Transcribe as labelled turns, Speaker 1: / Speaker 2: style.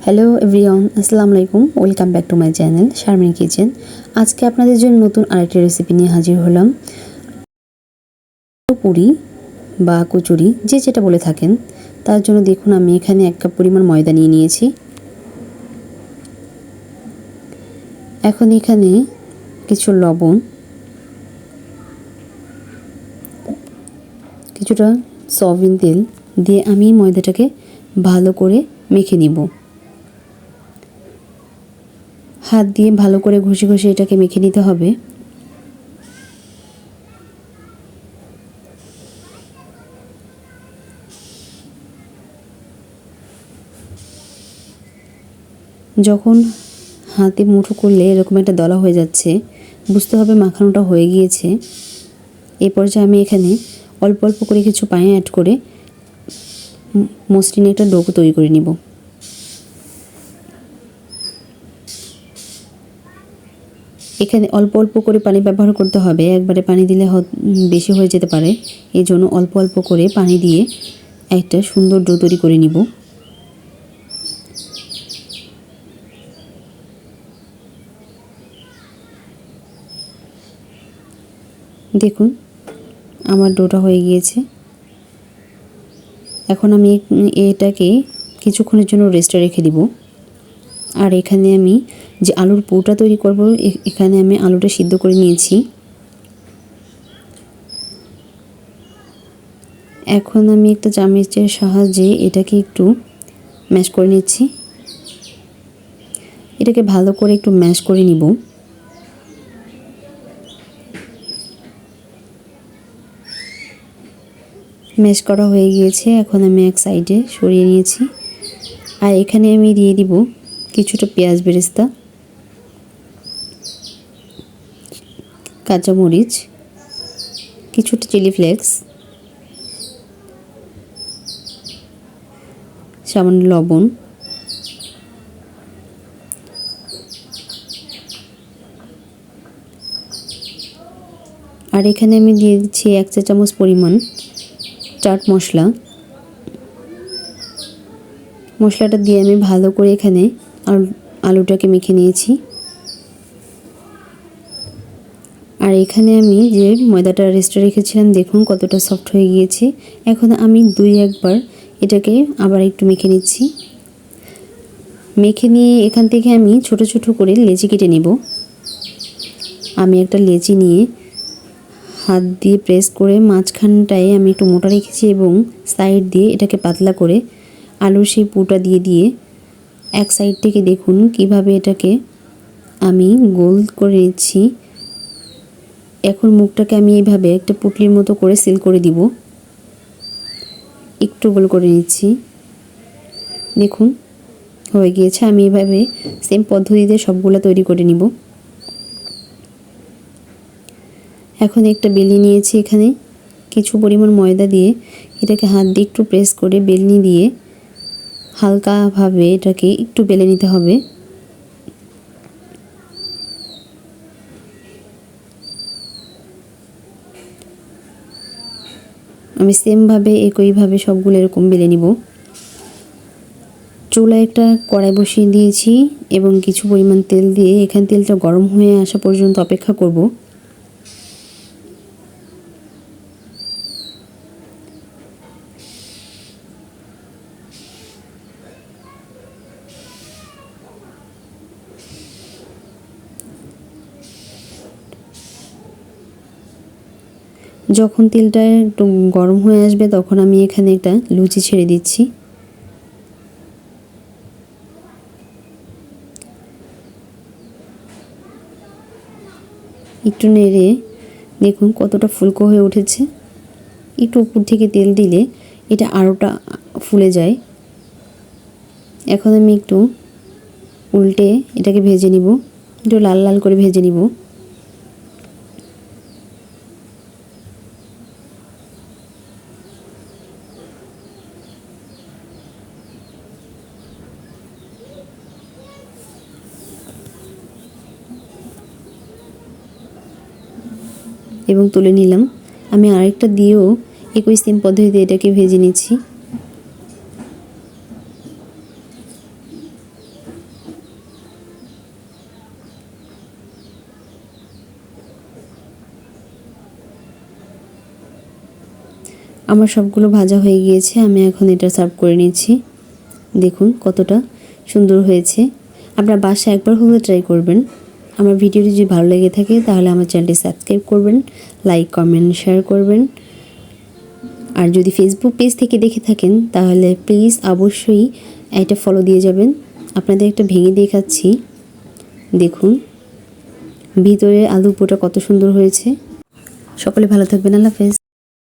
Speaker 1: Hello everyone, আসসালামু আলাইকুম। Welcome back to my channel Sharmin kitchen. আজকে আপনাদের জন্য নতুন আরেকটি রেসিপি নিয়ে হাজির হলাম। পুরি বা কচুরি যে যেটা বলে থাকেন। তার জন্য দেখুন আমি এখানে 1 কাপ পরিমাণ ময়দা নিয়ে নিয়েছি। এখন এখানে কিছু লবণ, কিছুটা সয়াবিন তেল দিয়ে আমি ময়দাটাকে ভালো করে মেখে নিব। হাত দিয়ে ভালো করে ঘষে ঘষে এটাকে মেখে নিতে হবে। যখন হাতে মুঠো করলে এরকম একটা দলা হয়ে যাচ্ছে, বুঝতে হবে মাখানোটা হয়ে গিয়েছে। এই পর্যায়ে আমি এখানে অল্প অল্প করে কিছু পানি অ্যাড করে মসৃণ একটা ডো তৈরি করে নিব। এখানে অল্প অল্প করে পানি ব্যবহার করতে হবে, একবারে পানি দিলে বেশি হয়ে যেতে পারে। এই জন্য অল্প অল্প করে পানি দিয়ে একটা সুন্দর ডো তৈরি করে নিব। দেখুন আমার ডোটা হয়ে গিয়েছে। এখন আমি এটাকে কিছুক্ষণের জন্য রেস্টে রেখে দিব। আর এখানে আমি যে আলুর পুরটা তৈরি করব, এখানে আমি আলুটা সিদ্ধ করে নিয়েছি। এখন আমি একটা চামচের সাহায্যে এটাকে একটু ম্যাশ করে নিচ্ছি। এটাকে ভালো করে একটু ম্যাশ করে নিব। ম্যাশ করা হয়ে গিয়েছে, এখন আমি এক সাইডে সরিয়ে নিয়েছি। আর এখানে আমি দিয়ে দিব কিছুটা পেঁয়াজ বেরেস্তা, কাঁচামরিচ, কিছুটা চিলি ফ্লেক্স, সামান্য লবণ, আর এখানে আমি দিয়ে দিচ্ছি 1 চা চামচ পরিমাণ চাট মশলা। মশলাটা দিয়ে আমি ভালো করে এখানে আলুটাকে মেখে নিয়েছি। আর এখানে আমি যে ময়দাটা রেস্টে রেখেছিলাম, দেখুন কতটা সফট হয়ে গিয়েছে। এখন আমি 2-1 বার এটাকে আবার একটু মেখে নিচ্ছি। মেখে নিয়ে এখান থেকে আমি ছোট ছোট করে লেচি কেটে নেব। আমি একটা লেচি নিয়ে হাত দিয়ে প্রেস করে মাঝখানটায় আমি একটু মোটা রেখেছি এবং সাইড দিয়ে এটাকে পাতলা করে আলুর সেই পুরটা দিয়ে এক সাইড থেকে দেখুন কিভাবে এটাকে আমি গোল করে নিচ্ছি। এখন মুখটাকে আমি এইভাবে একটা পুটলির মতো করে সিল করে দিব। একটু গোল করে নিচ্ছি, দেখুন হয়ে গিয়েছে। আমি এভাবে সেম পদ্ধতিতে সবগুলো তৈরি করে নিব। এখন একটা বেলনি নিয়েছি, এখানে কিছু পরিমাণ ময়দা দিয়ে এটাকে হাত দিয়ে একটু প্রেস করে বেলনি দিয়ে হালকাভাবে এটাকে একটু বেলে নিতে হবে। আমি সেমভাবে একইভাবে সবগুলো এরকম বেলে নিব। চুলায় একটা কড়াই বসিয়ে দিয়েছি এবং কিছু পরিমাণ তেল দিয়ে এখানে তেলটা গরম হয়ে আসা পর্যন্ত অপেক্ষা করব। যখন তেলটা একটু গরম হয়ে আসবে তখন আমি এখানে একটা লুচি ছেড়ে দিচ্ছি। একটু নেড়ে দেখুন কতটা ফুলকো হয়ে উঠেছে। একটু উপর থেকে তেল দিলে এটা আরোটা ফুলে যায়। এখন আমি একটু উল্টে এটাকে ভেজে নিব, একটু লাল লাল করে ভেজে নিব। এবং তুলে নিলাম। আমি আরেকটা দিয়েও একই সেম পদ্ধতিতে এটাকে ভেজে নিচ্ছি। আমার সবগুলো ভাজা হয়ে গিয়েছে, আমি এখন এটা সার্ভ করে নিচ্ছি। দেখুন কতটা সুন্দর হয়েছে। আপনারা বাসায় একবার হলেও ট্রাই করবেন। আমার ভিডিওটি যদি ভালো লেগে থাকে তাহলে আমার চ্যানেলটি সাবস্ক্রাইব করবেন, লাইক কমেন্ট শেয়ার করবেন। আর যদি ফেসবুক পেজ থেকে দেখে থাকেন তাহলে প্লিজ অবশ্যই এটা ফলো দিয়ে যাবেন। আপনাদের একটা ভেঙে দেখাচ্ছি, দেখুন ভিতরে আলু পোটা কত সুন্দর হয়েছে। সকলে ভালো থাকবেন, আল্লাহ হাফেজ।